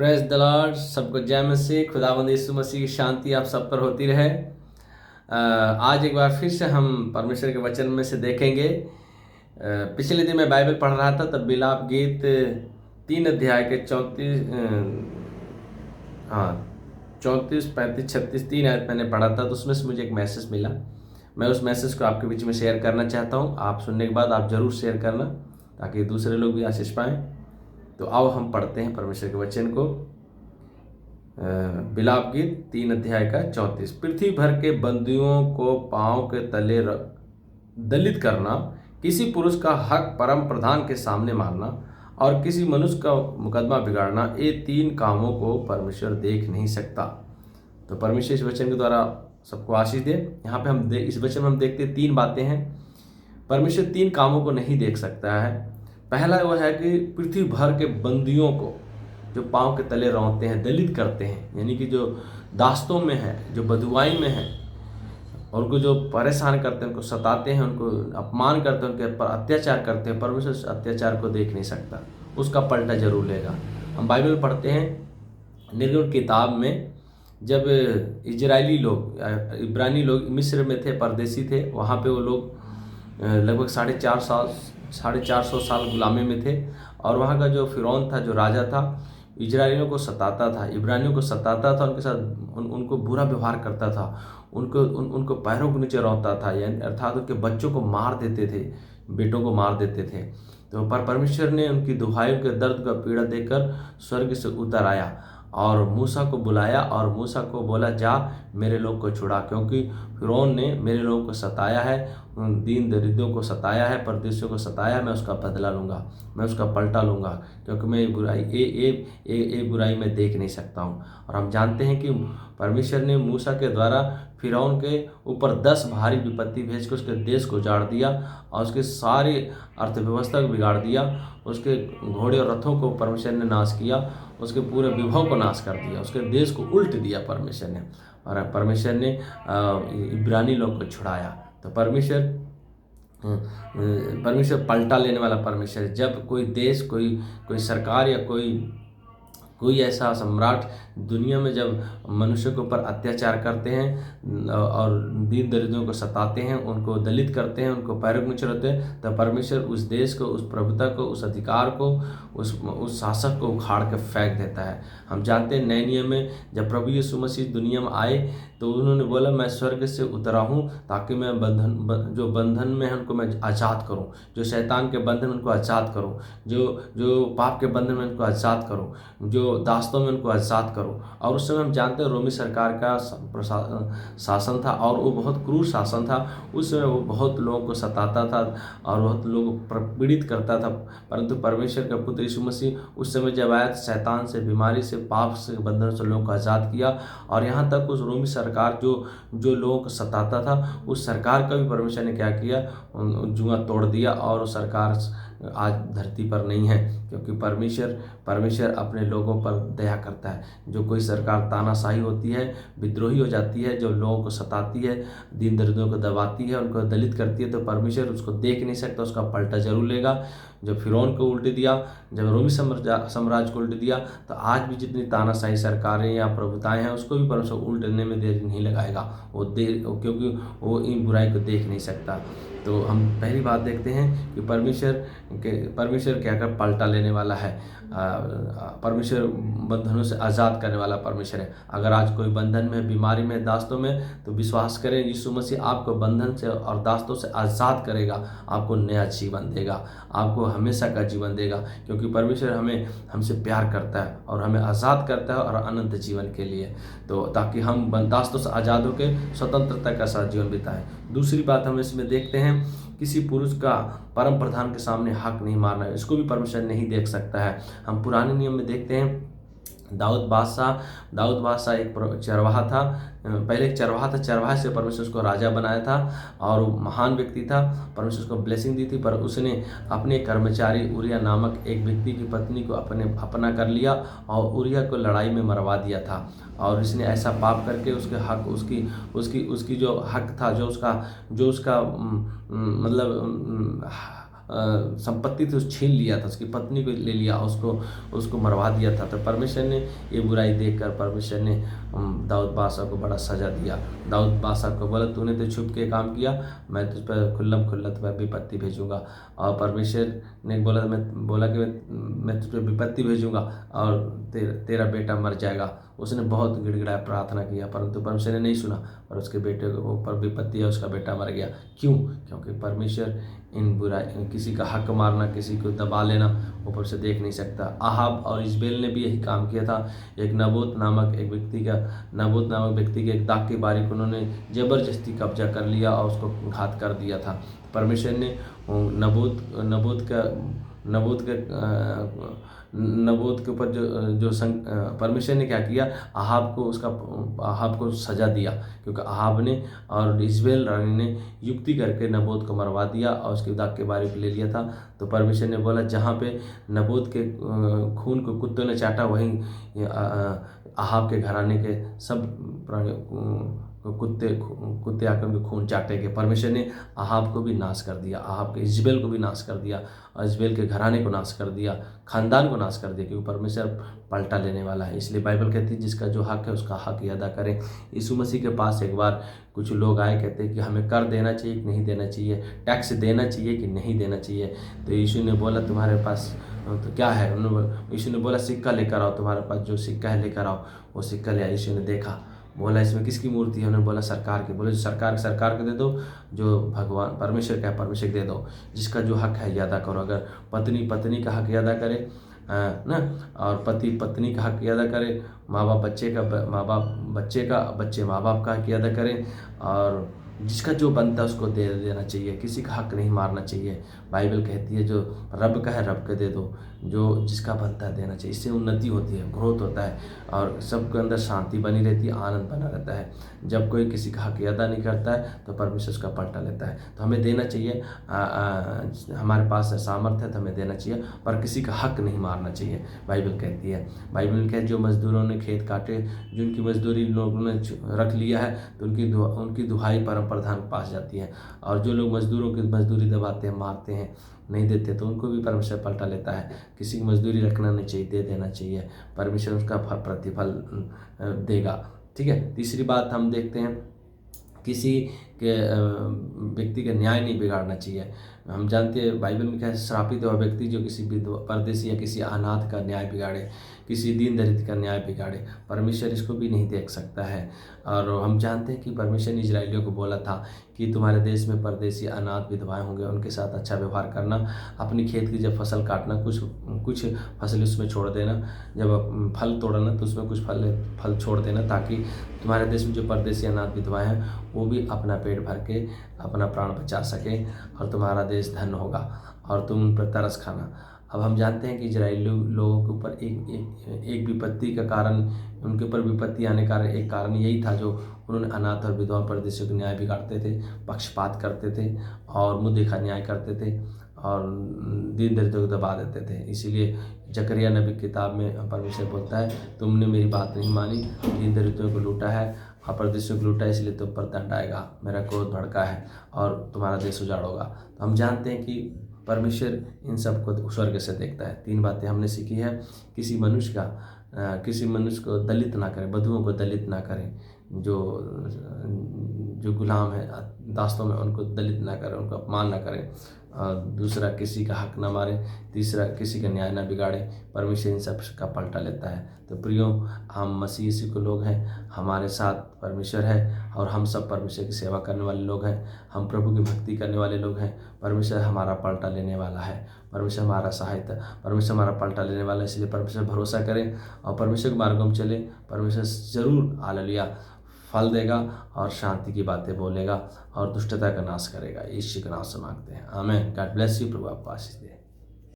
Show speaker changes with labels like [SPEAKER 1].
[SPEAKER 1] Praise the Lord. सबको जय मसीह। खुदावंद यीशु मसीह की शांति आप सब पर होती रहे। आज एक बार फिर से हम परमेश्वर के वचन में से देखेंगे। पिछले दिन मैं बाइबल पढ़ रहा था, तब विलाप गीत 3 अध्याय के 34, 35, 36 3 आयत मैंने पढ़ा था। तो उसमें से मुझे एक मैसेज मिला। मैं उस मैसेज को आपके बीच में शेयर करना चाहता हूँ। आप सुनने के बाद आप जरूर शेयर करना, ताकि दूसरे लोग भी आशीष पाएँ। तो आओ हम पढ़ते हैं परमेश्वर के वचन को। विलाप गीत 3 अध्याय का 34। पृथ्वी भर के बंदियों को पांव के तले दलित करना, किसी पुरुष का हक परम प्रधान के सामने मारना और किसी मनुष्य का मुकदमा बिगाड़ना, ये 3 कामों को परमेश्वर देख नहीं सकता। तो परमेश्वर इस वचन के द्वारा सबको आशीष दे। यहाँ पे इस वचन में हम देखते हैं 3 बातें हैं। परमेश्वर 3 कामों को नहीं देख सकता है। पहला वह है कि पृथ्वी भर के बंदियों को जो पांव के तले रौंदते हैं, दलित करते हैं, यानी कि जो दास्तों में है, जो बधुआई में है, उनको जो परेशान करते हैं, उनको सताते हैं, उनको अपमान करते हैं, उनके पर अत्याचार करते हैं। परमेश्वर उस अत्याचार को देख नहीं सकता, उसका पलटा जरूर लेगा। हम बाइबल पढ़ते हैं निर्गुण किताब में, जब इजरायली लोग, इब्रानी लोग मिस्र में थे, परदेसी थे। वहाँ पे वो लोग लगभग 450 साल गुलामी में थे। और वहाँ का जो फिरौन था, जो राजा था, इजरायलियों को सताता था, इब्रानियों को सताता था, उनके साथ उनको बुरा व्यवहार करता था, उनको पैरों के नीचे रौंदता था, यानी अर्थात उनके बच्चों को मार देते थे, बेटों को मार देते थे। तो परमेश्वर ने उनकी दुहाई के दर्द का पीड़ा देकर स्वर्ग से उतर आया और मूसा को बुलाया और मूसा को बोला, जा मेरे लोग को छुड़ा, क्योंकि फिरौन ने मेरे लोगों को सताया है, दीन दरिद्रों को सताया है, परदेशियों को सताया है। मैं उसका बदला लूँगा, मैं उसका पलटा लूँगा, क्योंकि मैं ये बुराई मैं देख नहीं सकता हूँ। और हम जानते हैं कि परमेश्वर ने मूसा के द्वारा फिरौन के ऊपर 10 भारी विपत्ति भेज कर उसके देश को उजाड़ दिया और उसके सारी अर्थव्यवस्था को बिगाड़ दिया। उसके घोड़े और रथों को परमेश्वर ने नाश किया, उसके पूरे विभव को नाश कर दिया, उसके देश को उल्ट दिया परमेश्वर ने। और परमेश्वर ने इब्रानी लोग को छुड़ाया। तो परमेश्वर पलटा लेने वाला परमेश्वर। जब कोई देश, कोई सरकार या कोई ऐसा सम्राट दुनिया में जब मनुष्य के ऊपर अत्याचार करते हैं और दीन दरिद्रों को सताते हैं, उनको दलित करते हैं, उनको पैरों के नीचे रखते हैं, तब परमेश्वर उस देश को, उस प्रभुता को, उस अधिकार को, उस शासक को उखाड़ के फेंक देता है। हम जानते हैं नए नियम में जब प्रभु यीशु मसीह दुनिया में आए तो उन्होंने बोला, मैं स्वर्ग से उतरा हूँ ताकि मैं जो बंधन में है उनको मैं आज़ाद करूँ, जो शैतान के बंधन में उनको आज़ाद करूँ, जो पाप के बंधन में उनको आज़ाद करूँ, जो दास्तों में उनको आज़ाद करूँ। और उस समय हम जानते हैं रोमी सरकार का शासन था और वो बहुत क्रूर शासन था। उस समय वो बहुत लोगों को सताता था और बहुत लोगों को पीड़ित करता था। परंतु परमेश्वर का पुत्र यीशु मसीह उस समय जब आया, शैतान से, बीमारी से, पाप से, बंधन से लोगों को आज़ाद किया। और यहाँ तक उस रोमी सरकार जो लोगों को सताता था, उस सरकार का भी परमेश्वर ने क्या किया, जुआ तोड़ दिया और वो सरकार आज धरती पर नहीं है, क्योंकि परमेश्वर अपने लोगों पर दया करता है। जो कोई सरकार तानाशाही होती है, विद्रोही हो जाती है, जो लोगों को सताती है, दीन दरिद्रों को दबाती है, उनको दलित करती है, तो परमेश्वर उसको देख नहीं सकता, उसका पलटा जरूर लेगा। जब फिरौन को उल्ट दिया, जब रोमी साम्राज्य को उल्ट दिया, तो आज भी जितनी तानाशाही सरकारें या प्रभुताएं हैं, उसको भी परमेश्वर उल्टने में देर नहीं लगाएगा। क्योंकि वो इन बुराई को देख नहीं सकता। तो हम पहली बात देखते हैं कि परमेश्वर क्या कर पलटा लेने वाला है। परमेश्वर बंधनों से आज़ाद करने वाला परमेश्वर है। अगर आज कोई बंधन में, बीमारी में, दास्तों में, तो विश्वास करें यीशु मसीह आपको बंधन से और दास्तों से आज़ाद करेगा, आपको नया जीवन देगा, आपको हमेशा का जीवन देगा, क्योंकि परमेश्वर हमसे प्यार करता है और हमें आज़ाद करता है और अनंत जीवन के लिए, तो ताकि हम दास्तों से आज़ाद होकर स्वतंत्रता का साथ जीवन बिताएं। दूसरी बात हम इसमें देखते हैं, किसी पुरुष का परम प्रधान के सामने हक नहीं मारना, इसको भी परमेश्वर नहीं देख सकता है। हम पुराने नियम में देखते हैं, दाऊद बादशाह एक चरवाहा था। पहले एक चरवाहा था, चरवाहे से परमेश्वर उसको राजा बनाया था और वो महान व्यक्ति था, परमेश्वर उसको ब्लेसिंग दी थी। पर उसने अपने कर्मचारी उरिया नामक एक व्यक्ति की पत्नी को अपना कर लिया और उरिया को लड़ाई में मरवा दिया था। और इसने ऐसा पाप करके उसके हक, उसकी जो हक था, जो उसका मतलब संपत्ति थी उस छीन लिया था, उसकी पत्नी को ले लिया, उसको मरवा दिया था। तो परमेश्वर ने ये बुराई देखकर परमेश्वर ने दाऊद बादशाह को बड़ा सज़ा दिया। दाऊद बादशाह को बोला तूने तो छुप के काम किया, मैं तुझ पर खुल्लम खुल्ला तुझ पर विपत्ति भेजूँगा। और परमेश्वर ने बोला कि मैं तुझ पर विपत्ति भेजूँगा और तेरा बेटा मर जाएगा। उसने बहुत गिड़गिड़ाया, प्रार्थना किया, परंतु परमेश्वर ने नहीं सुना और उसके बेटे के ऊपर विपत्ति है, उसका बेटा मर गया। क्यों? क्योंकि परमेश्वर इन बुराई, किसी का हक मारना, किसी को दबा लेना ऊपर से देख नहीं सकता। आहाब और इजबेल ने भी यही काम किया था। एक नबोत नामक व्यक्ति के एक दाख की बारी को उन्होंने ज़बरदस्ती कब्जा कर लिया और उसको घात कर दिया था। परमेश्वर ने नबोत के ऊपर परमेश्वर ने क्या किया, आहाब को सजा दिया, क्योंकि आहाब ने और इजबेल रानी ने युक्ति करके नबोत को मरवा दिया और उसके दाग के बारे को ले लिया था। तो परमेश्वर ने बोला जहाँ पे नबोत के खून को कुत्तों ने चाटा, वहीं आहाब के घराने के सब प्राणी कुत्ते आकर उनके खून चाटेंगे। परमेश्वर ने आहाब को भी नाश कर दिया, आहाब के इजबेल को भी नाश कर दिया और इजबेल के घराने को नाश कर दिया, खानदान को नाश कर दिया, क्योंकि परमेश्वर पलटा लेने वाला है। इसलिए बाइबल कहती है जिसका जो हक है उसका हक अदा करें। यीशु मसीह के पास एक बार कुछ लोग आए, कहते हैं कि हमें कर देना चाहिए कि नहीं देना चाहिए, टैक्स देना चाहिए कि नहीं देना चाहिए। तो यीशु ने बोला तुम्हारे पास तो क्या है? यीशु ने बोला सिक्का लेकर आओ, तुम्हारे पास जो सिक्का है लेकर आओ। वो सिक्का लिया, यीशु ने देखा, बोला इसमें किसकी मूर्ति है? उन्होंने बोला सरकार की। बोले सरकार को दे दो, जो भगवान परमेश्वर का है परमेश्वर दे दो। जिसका जो हक है अदा करो। अगर पत्नी का हक अदा करे ना, और पति पत्नी का हक अदा करे, माँ बाप बच्चे का, बच्चे माँ बाप का हक अदा करें, और जिसका जो बनता है उसको दे देना चाहिए। किसी का हक नहीं मारना चाहिए। बाइबल कहती है जो रब का है रब को दे दो, जो जिसका बनता है देना चाहिए। इससे उन्नति होती है, ग्रोथ होता है और सबके अंदर शांति बनी रहती है, आनंद बना रहता है। जब कोई किसी का हक अदा नहीं करता है तो परमेश्वर उसका पलटा लेता है। तो हमें देना चाहिए, हमारे पास सामर्थ्य है तो हमें देना चाहिए, पर किसी का हक नहीं मारना चाहिए। बाइबल कहती है, बाइबल कहती है जो मजदूरों ने खेत काटे, जिनकी मजदूरी लोगों ने रख लिया है, तो उनकी दुहाई परम प्रधान के पास जाती है। और जो लोग मजदूरों की मजदूरी दबाते हैं, मारते हैं, नहीं देते, तो उनको भी परमेश्वर पलटा लेता है। किसी की मजदूरी रखना नहीं चाहिए, दे देना चाहिए, परमेश्वर उसका प्रतिफल देगा। ठीक है। तीसरी बात हम देखते हैं, किसी के व्यक्ति का न्याय नहीं बिगाड़ना चाहिए। हम जानते हैं बाइबल में क्या है, श्रापित हुआ व्यक्ति जो किसी परदेशी या किसी अनाथ का न्याय बिगाड़े, किसी दीन दरिद्र का न्याय बिगाड़े, परमेश्वर इसको भी नहीं देख सकता है। और हम जानते हैं कि परमेश्वर ने इजराइलियों को बोला था कि तुम्हारे देश में परदेशी अनाथ विधवाएं होंगे, उनके साथ अच्छा व्यवहार करना। अपनी खेत की जब फसल काटना, कुछ फसल उसमें छोड़ देना, जब फल तोड़ना तो उसमें कुछ फल छोड़ देना, ताकि तुम्हारे देश में जो परदेशी अनाथ विधवाएं हैं वो भी अपना पेट भर के अपना प्राण बचा सकें और तुम्हारा देश धन्य होगा और तुम उन पर तरस खाना। अब हम जानते हैं कि इजराइली लोगों के ऊपर एक विपत्ति का कारण, उनके ऊपर विपत्ति आने का एक कारण यही था, जो उन्होंने अनाथ और विधवा परदेशियों का न्याय बिगाड़ते थे, पक्षपात करते थे और मुँह देखा न्याय करते थे और दीन दरिद्रों को दबा देते थे। इसीलिए जकरिया नबी की किताब में परमेश्वर बोलता है तुमने मेरी बात नहीं मानी, दीन दरिद्रों को लूटा है और परदेशियों को लूटा है, इसलिए तुम पर दंड आएगा, मेरा क्रोध भड़का है और तुम्हारा देश उजाड़ होगा। तो हम जानते हैं कि परमेश्वर इन सब को स्वर्ग से देखता है। 3 बातें हमने सीखी है, किसी मनुष्य को दलित ना करें, बंधुओं को दलित ना करें, जो गुलाम है दास्तों में उनको दलित ना करें, उनको अपमान ना करें। दूसरा, किसी का हक ना मारे। तीसरा, किसी का न्याय ना बिगाड़े। परमेश्वर इन सब का पलटा लेता है। तो प्रियो, हम मसीह यीशु के लोग हैं, हमारे साथ परमेश्वर है और हम सब परमेश्वर की सेवा करने वाले लोग हैं, हम प्रभु की भक्ति करने वाले लोग हैं। परमेश्वर हमारा पलटा लेने वाला है, परमेश्वर हमारा सहायता, परमेश्वर हमारा पलटा लेने वाला है। इसलिए परमेश्वर भरोसा करें और परमेश्वर के मार्गों में चले। परमेश्वर ज़रूर हालेलुया फल देगा और शांति की बातें बोलेगा और दुष्टता का नाश करेगा। यीशु के नाम से मांगते हैं, आमीन। God bless you. प्रभु आपको आशीष दे।